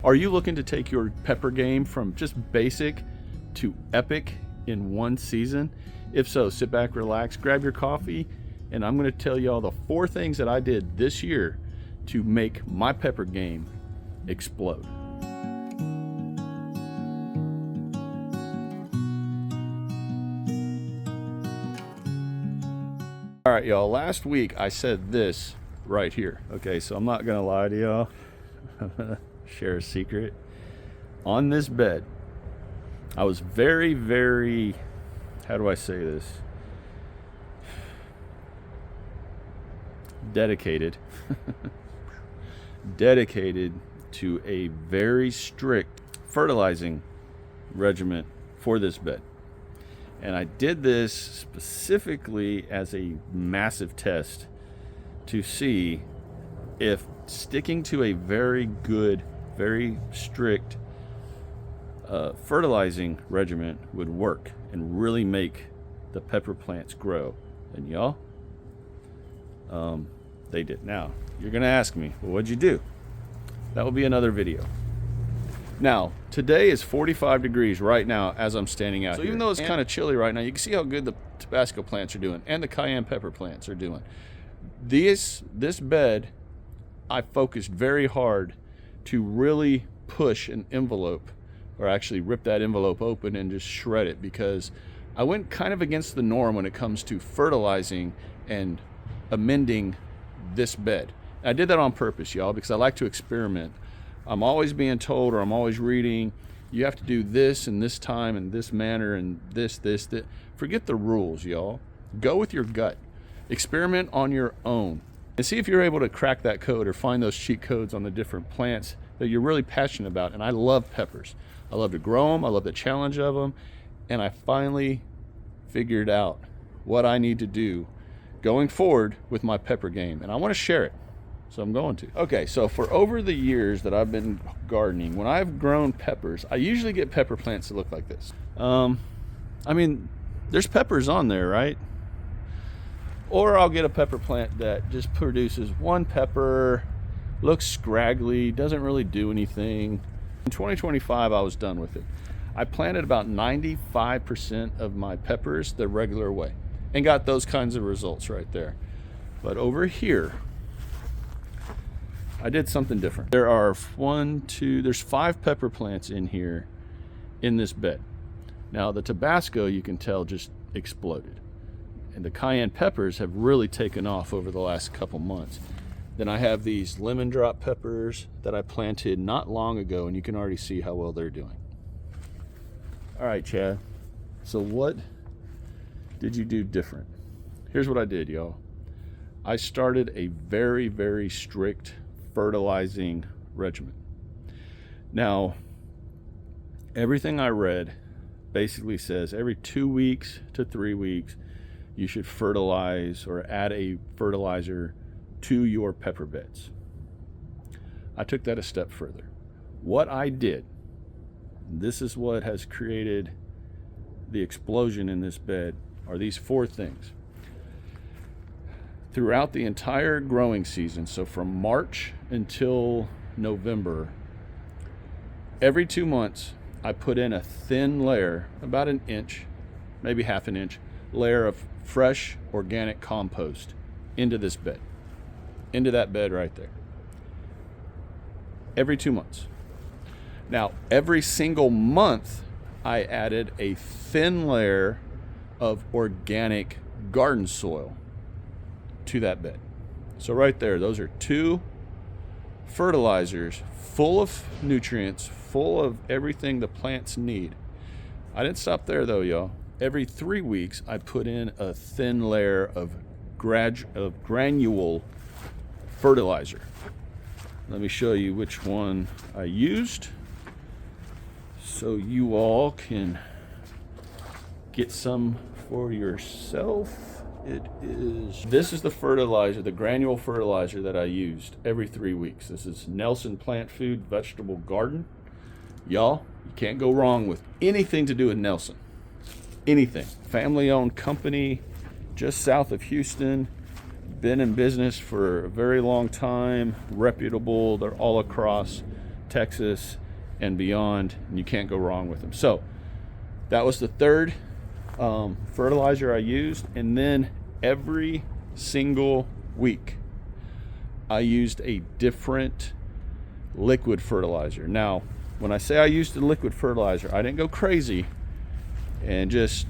Are you looking to take your pepper game from just basic to epic in one season? If so, sit back, relax, grab your coffee, and I'm going to tell you all the 4 things that I did this year to make my pepper game explode. All right, y'all, last week I said this right here. Okay, so I'm not going to lie to y'all. I'm going to share a secret. On this bed, I was very, how do I say this? Dedicated to a very strict fertilizing regimen for this bed. And I did this specifically as a massive test to see if sticking to a very good, very strict fertilizing regimen would work and really make the pepper plants grow. And y'all, they did. Now, you're gonna ask me, well, what'd you do? That will be another video. Now, today is 45 degrees right now as I'm standing out here. So even though it's kind of chilly right now, you can see how good the Tabasco plants are doing and the cayenne pepper plants are doing. This bed, I focused very hard to really push an envelope, or actually rip that envelope open and just shred it, because I went kind of against the norm when it comes to fertilizing and amending this bed. I did that on purpose, y'all, because I like to experiment. I'm always being told, or I'm always reading, you have to do this and this time and this manner and this. Forget the rules, y'all. Go with your gut. Experiment on your own and see if you're able to crack that code or find those cheat codes on the different plants that you're really passionate about. And I love peppers. I love to grow them. I love the challenge of them. And I finally figured out what I need to do going forward with my pepper game. And I want to share it. So I'm going to. Okay, so for over the years that I've been gardening, when I've grown peppers, I usually get pepper plants that look like this. I mean, there's peppers on there, right? Or I'll get a pepper plant that just produces one pepper, looks scraggly, doesn't really do anything. In 2025, I was done with it. I planted about 95% of my peppers the regular way and got those kinds of results right there. But over here, I did something different. There are there's 5 pepper plants in here in this bed. Now the Tabasco, you can tell, just exploded. And the cayenne peppers have really taken off over the last couple months. Then I have these lemon drop peppers that I planted not long ago, and you can already see how well they're doing. All right, Chad. So what did you do different? Here's what I did, y'all. I started a very strict fertilizing regimen. Now, everything I read basically says every 2 weeks to 3 weeks you should fertilize or add a fertilizer to your pepper beds. I took that a step further. What I did, this is what has created the explosion in this bed, are these 4 things. Throughout the entire growing season, so from March until November, every 2 months I put in a thin layer, about an inch, maybe half an inch, layer of fresh organic compost into this bed, into that bed right there. Every 2 months. Now, every single month I added a thin layer of organic garden soil to that bed. So right there, those are 2 fertilizers full of nutrients, full of everything the plants need. I didn't stop there though, y'all. Every 3 weeks, I put in a thin layer of granule fertilizer. Let me show you which one I used so you all can get some for yourself. This is the fertilizer, the granule fertilizer that I used every 3 weeks. This is Nelson Plant Food Vegetable Garden. Y'all, you can't go wrong with anything to do with Nelson. Anything. Family-owned company just south of Houston. Been in business for a very long time. Reputable. They're all across Texas and beyond, and you can't go wrong with them. So that was the third fertilizer I used. And then every single week I used a different liquid fertilizer. Now, when I say I used the liquid fertilizer, I didn't go crazy and just,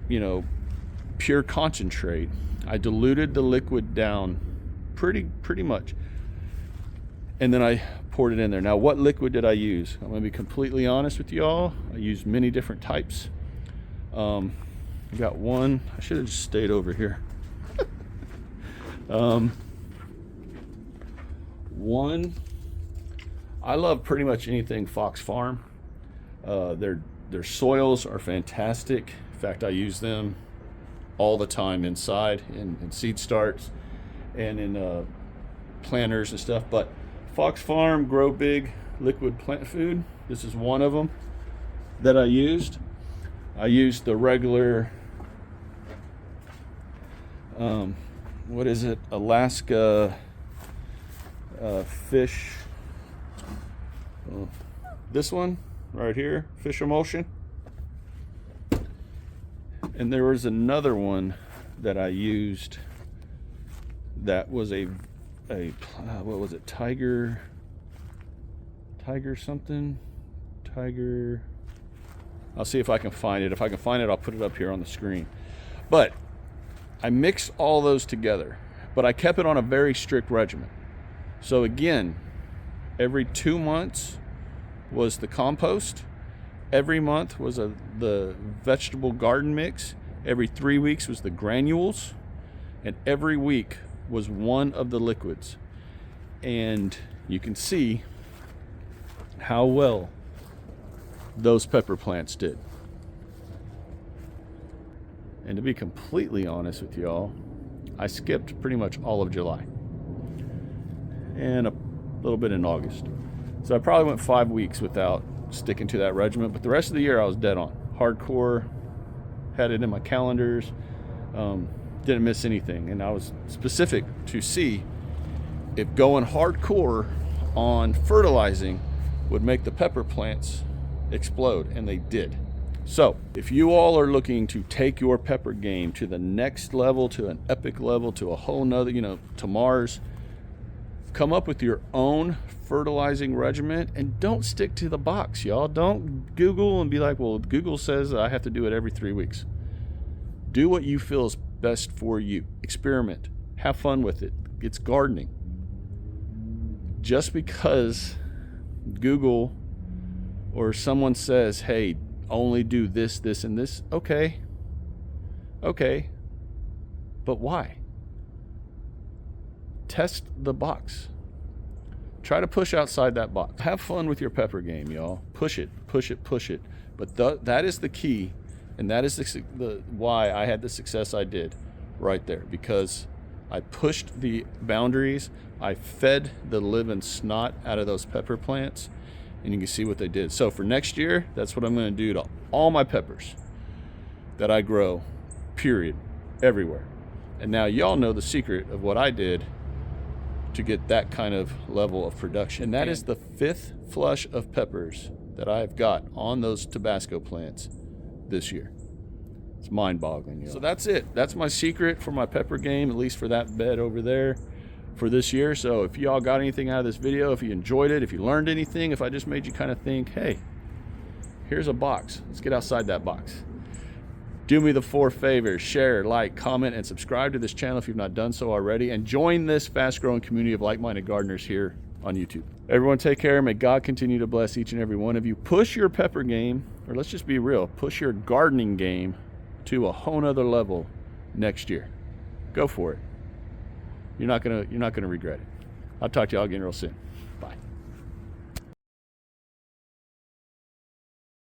you know, pure concentrate. I diluted the liquid down pretty much, and then I poured it in there. Now, what liquid did I use? I'm gonna be completely honest with y'all. I used many different types. I got one. I should have just stayed over here. One, I love pretty much anything Fox Farm. Their soils are fantastic. In fact, I use them all the time inside in seed starts and in planters and stuff. But Fox Farm Grow Big liquid plant food, this is one of them that I used. I used the regular what is it, Alaska fish, this one right here, Fish Emulsion. And there was another one that I used that was a what was it, Tiger something, Tiger, I'll see if I can find it. If I can find it, I'll put it up here on the screen. But I mixed all those together, but I kept it on a very strict regimen. So again, every 2 months was the compost, every month was the vegetable garden mix, every 3 weeks was the granules, and every week was one of the liquids. And you can see how well those pepper plants did. And to be completely honest with y'all, I skipped pretty much all of July and a little bit in August. So I probably went 5 weeks without sticking to that regimen, but the rest of the year I was dead on. Hardcore, had it in my calendars, didn't miss anything. And I was specific to see if going hardcore on fertilizing would make the pepper plants explode, and they did. So if you all are looking to take your pepper game to the next level, to an epic level, to a whole nother, you know, to Mars, come up with your own fertilizing regimen and don't stick to the box, y'all. Don't Google and be like, well, Google says I have to do it every 3 weeks. Do what you feel is best for you. Experiment. Have fun with it. It's gardening. Just because Google or someone says, hey, only do this, this, and this, okay, but why? Test the box. Try to push outside that box. Have fun with your pepper game, y'all. Push it, push it, push it. But that is the key, and that is the why I had the success I did right there, because I pushed the boundaries. I fed the living snot out of those pepper plants, and you can see what they did. So for next year, that's what I'm going to do to all my peppers that I grow, period, everywhere. And now y'all know the secret of what I did to get that kind of level of production. And that is the 5th flush of peppers that I've got on those Tabasco plants this year. It's mind-boggling, y'all. So that's it. That's my secret for my pepper game, at least for that bed over there, for this year. So if y'all got anything out of this video, if you enjoyed it, if you learned anything, if I just made you kind of think, hey, here's a box, let's get outside that box. Do me the 4 favors: share, like, comment, and subscribe to this channel if you've not done so already, and join this fast-growing community of like-minded gardeners here on YouTube. Everyone take care. May God continue to bless each and every one of you. Push your pepper game, or let's just be real, push your gardening game to a whole nother level next year. Go for it. You're not gonna regret it. I'll talk to y'all again real soon.